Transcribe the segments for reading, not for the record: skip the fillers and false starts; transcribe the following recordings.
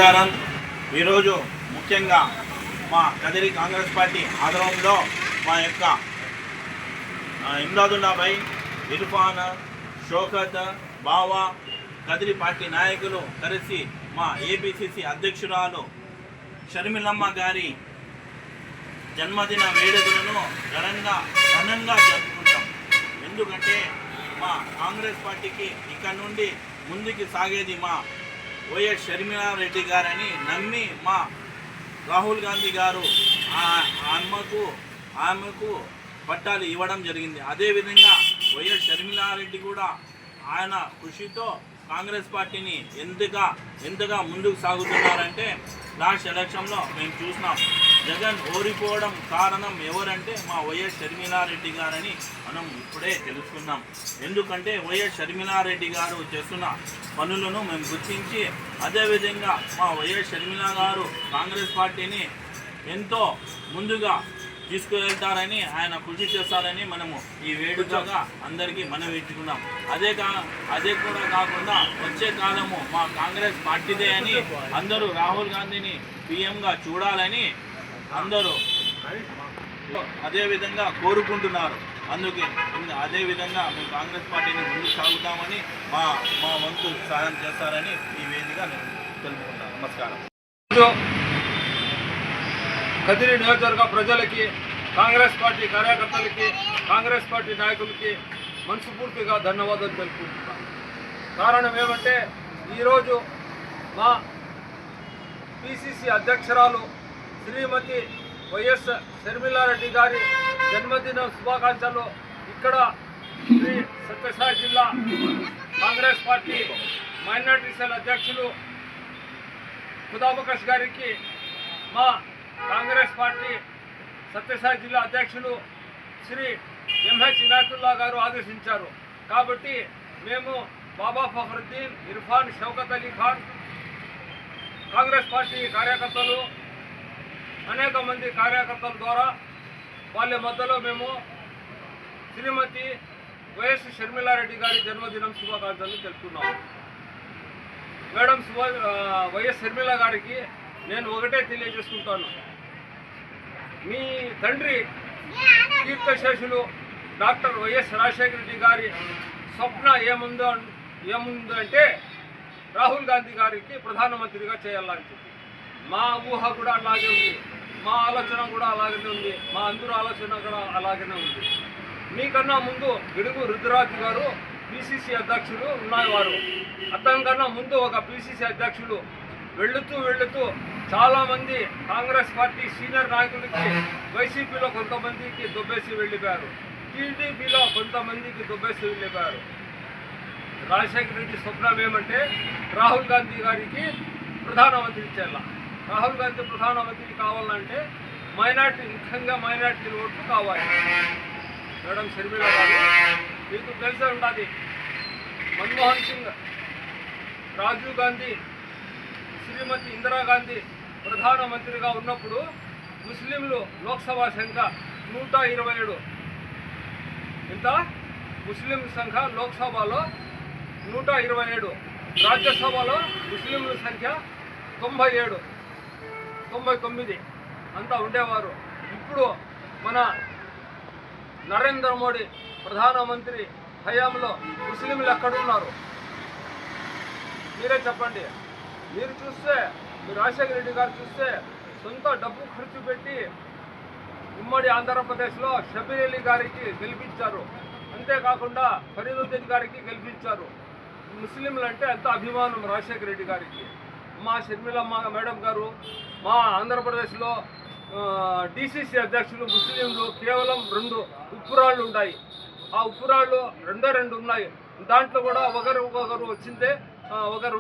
నమస్కారం. ఈరోజు ముఖ్యంగా మా కదిరి కాంగ్రెస్ పార్టీ ఆధ్వర్యంలో మా యొక్క ఇమ్దాదుల్లా భాయ్, ఇర్ఫాన్, షోకత్, బావా, కదిరి పార్టీ నాయకులు కలిసి మా ఏపీసీసీ అధ్యక్షురాలు షర్మిలమ్మ గారి జన్మదిన వేడుకలను ఘనంగా జరుపుకుంటాం. ఎందుకంటే మా కాంగ్రెస్ పార్టీకి ఇక్కడ నుండి ముందుకు సాగేది మా వైఎస్ షర్మిలారెడ్డి గారని నమ్మి మా రాహుల్ గాంధీ గారు ఆమెకు పట్టాలు ఇవ్వడం జరిగింది. అదేవిధంగా వైఎస్ షర్మిలారెడ్డి కూడా ఆయన కృషితో కాంగ్రెస్ పార్టీని ఎంతగా ముందుకు సాగుతున్నారంటే లాస్ట్ ఎలక్షన్లో మేము చూసినాం. జగన్ ఓడిపోవడం కారణం ఎవరంటే మా వైఎస్ షర్మిలారెడ్డి గారని మనం ఇప్పుడే తెలుసుకున్నాం. ఎందుకంటే వైఎస్ షర్మిలారెడ్డి గారు చేస్తున్న పనులను మేము గుర్తించి అదేవిధంగా మా వైఎస్ షర్మిల గారు కాంగ్రెస్ పార్టీని ఎంతో ముందుగా తీసుకువెళ్తారని ఆయన కృషి చేస్తారని మనము ఈ వేడుకగా అందరికీ మనవించుకున్నాం. అదే కూడా కాకుండా వచ్చే కాలము మా కాంగ్రెస్ పార్టీదే అని అందరూ రాహుల్ గాంధీని పీఎంగా చూడాలని అందరూ అదేవిధంగా కోరుకుంటున్నారు. అందుకే అదేవిధంగా మేము కాంగ్రెస్ పార్టీని ముందుకు సాగుతామని మా వంతు సాయం చేస్తారని ఈ వేదిక నేను తెలుపుకుంటాను. నమస్కారం. కదిరి నియోజకవర్గ ప్రజలకి, కాంగ్రెస్ పార్టీ కార్యకర్తలకి, కాంగ్రెస్ పార్టీ నాయకులకి మనస్ఫూర్తిగా ధన్యవాదాలు తెలుపుకుంటున్నాను. కారణం ఏమంటే ఈరోజు మా పిసిసి అధ్యక్షురాలు శ్రీమతి వైఎస్ షర్మిలారెడ్డి గారి జన్మదిన శుభాకాంక్షలు ఇక్కడ శ్రీ సత్యసాయి జిల్లా కాంగ్రెస్ పార్టీ మైనార్టీ సెల్ అధ్యక్షులు ఖుదాబకష్ గారికి మా కాంగ్రెస్ పార్టీ సత్యసాయి జిల్లా అధ్యక్షులు శ్రీ ఎంహెచ్ ఇనాయతుల్లా గారు ఆదేశించారు. కాబట్టి మేము బాబా ఫఖరుద్దీన్, ఇర్ఫాన్, షౌకత్ అలీ ఖాన్, కాంగ్రెస్ పార్టీ కార్యకర్తలు అనేక మంది కార్యకర్తల ద్వారా వాళ్ళ మధ్యలో మేము శ్రీమతి వైఎస్ షర్మిలారెడ్డి గారి జన్మదినం శుభాకాంక్షలు తెలుపుతున్నాము. మేడం వైఎస్ షర్మిల గారికి నేను ఒకటే తెలియజేసుకుంటాను. మీ తండ్రి కీర్తిశేషులు డాక్టర్ వైఎస్ రాజశేఖర రెడ్డి గారి స్వప్న ఏముందంటే రాహుల్ గాంధీ గారికి ప్రధానమంత్రిగా చేయాలని చెప్పి మా ఊహ కూడా అలాగే ఉంది, మా ఆలోచన కూడా అలాగనే ఉంది, మా అందరూ ఆలోచన కూడా అలాగనే ఉంది. మీకన్నా ముందు గిడుగు రుద్రరాజు గారు పిసిసి అధ్యక్షులు ఉన్నవారు. అతనికన్నా ముందు ఒక పిసిసి అధ్యక్షులు వెళుతూ చాలామంది కాంగ్రెస్ పార్టీ సీనియర్ నాయకులకి వైసీపీలో కొంతమందికి దొబ్బేసి వెళ్ళిపోయారు, టీడీపీలో కొంతమందికి దొబ్బేసి వెళ్ళిపోయారు. రాజశేఖర రెడ్డి స్వప్నం ఏమంటే రాహుల్ గాంధీ గారికి ప్రధానమంత్రి చేయాల. రాహుల్ గాంధీ ప్రధానమంత్రి కావాలంటే ముఖ్యంగా మైనార్టీ ఓట్లు కావాలి. మేడం షర్మిల గారు మీకు తెలిసే ఉంటుంది, మన్మోహన్ సింగ్, రాజీవ్ గాంధీ, శ్రీమతి ఇందిరాగాంధీ ప్రధానమంత్రిగా ఉన్నప్పుడు ముస్లింలు లోక్సభ సంఖ్య 127. ఇంత ముస్లిం సంఖ్య లోక్సభలో 127, రాజ్యసభలో ముస్లింల సంఖ్య 97, 99 అంతా ఉండేవారు. ఇప్పుడు మన నరేంద్ర మోడీ ప్రధానమంత్రి హయాంలో ముస్లింలు ఎక్కడున్నారు మీరే చెప్పండి. మీరు చూస్తే, మీరు రాజశేఖర రెడ్డి గారు చూస్తే సొంత డబ్బు ఖర్చు పెట్టి ఉమ్మడి ఆంధ్రప్రదేశ్లో షబీర్ అలీ గారికి గెలిపించారు. అంతేకాకుండా ఫరీదుద్దీన్ గారికి గెలిపించారు. ముస్లింలు అంటే ఎంత అభిమానం రాజశేఖర రెడ్డి గారికి. మా షర్మిలమ్మ మేడం గారు మా ఆంధ్రప్రదేశ్లో డిసిసి అధ్యక్షులు ముస్లింలు కేవలం 2 ఉప్పురాళ్ళు ఉన్నాయి. ఆ ఉప్పురాళ్ళు 2 ఉన్నాయి. దాంట్లో కూడా ఒకరు వచ్చిందే ఒకరు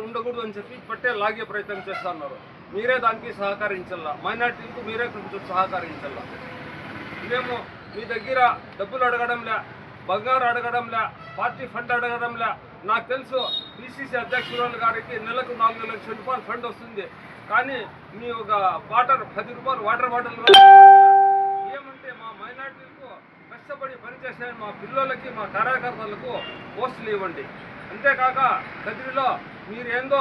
ఉండకూడదు అని చెప్పి పట్టే లాగే ప్రయత్నం చేస్తున్నారు. మీరే దానికి సహకరించాల, మైనార్టీలకు మీరే కొంచెం సహకరించాల. మేము మీ దగ్గర డబ్బులు అడగడంలే, బంగారు అడగడంలే, పార్టీ ఫండ్ అడగడంలే. నాకు తెలుసు పిసిసి అధ్యక్షురాలు గారికి నెలకు 4 లక్షల రూపాయలు ఫండ్ వస్తుంది. కానీ మీ ఒక 10 రూపాయలు వాటర్ బాటిల్ ఏమంటే మా మైనార్టీలకు కష్టపడి పనిచేసే మా పిల్లలకి, మా కార్యకర్తలకు పోస్టులు ఇవ్వండి. అంతేకాక కదిరిలో మీరేందో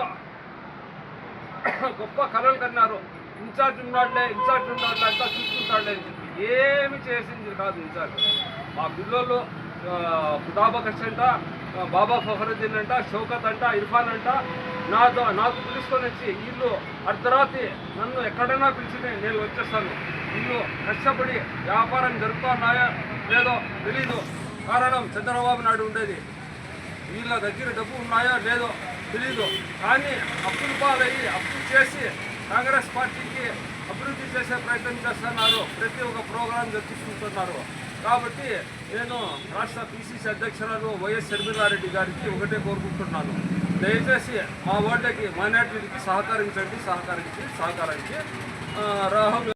గొప్ప కళలు కన్నారు. ఇన్ఛార్జ్ ఉన్నాడులే అంతా చూసుకుంటాడులే అని చెప్పి ఏమి చేసింది కాదు ఇన్ఛార్జ్. మా పిల్లలు ఖుదాబక్ష్ అంట, బాబా ఫహరుద్దీన్ అంట, షౌకత్ అంట, ఇర్ఫాన్ అంట నాకు పిలుచుకొని వచ్చి వీళ్ళు అర్ధరాత్రి నన్ను ఎక్కడైనా పిలిచి నేను వచ్చేస్తాను. వీళ్ళు కష్టపడి వ్యాపారం జరుగుతున్నాయో లేదో తెలీదు. కారణం చంద్రబాబు నాయుడు ఉండేది, వీళ్ళ దగ్గర డబ్బు ఉన్నాయో లేదో తెలీదు. కానీ అప్పులు పాలయ్యి అప్పులు చేసి కాంగ్రెస్ పార్టీకి అభివృద్ధి చేసే ప్రయత్నం చేస్తున్నారు. ప్రతి ఒక్క ప్రోగ్రాం జరిపించుకుంటున్నారు. కాబట్టి నేను రాష్ట్ర పిసిసి అధ్యక్షురాలు వైఎస్ షర్మిలారెడ్డి గారికి ఒకటే కోరుకుంటున్నాను, దయచేసి మా వాళ్ళకి మైనార్టీలకి సహకరించండి. రాహుల్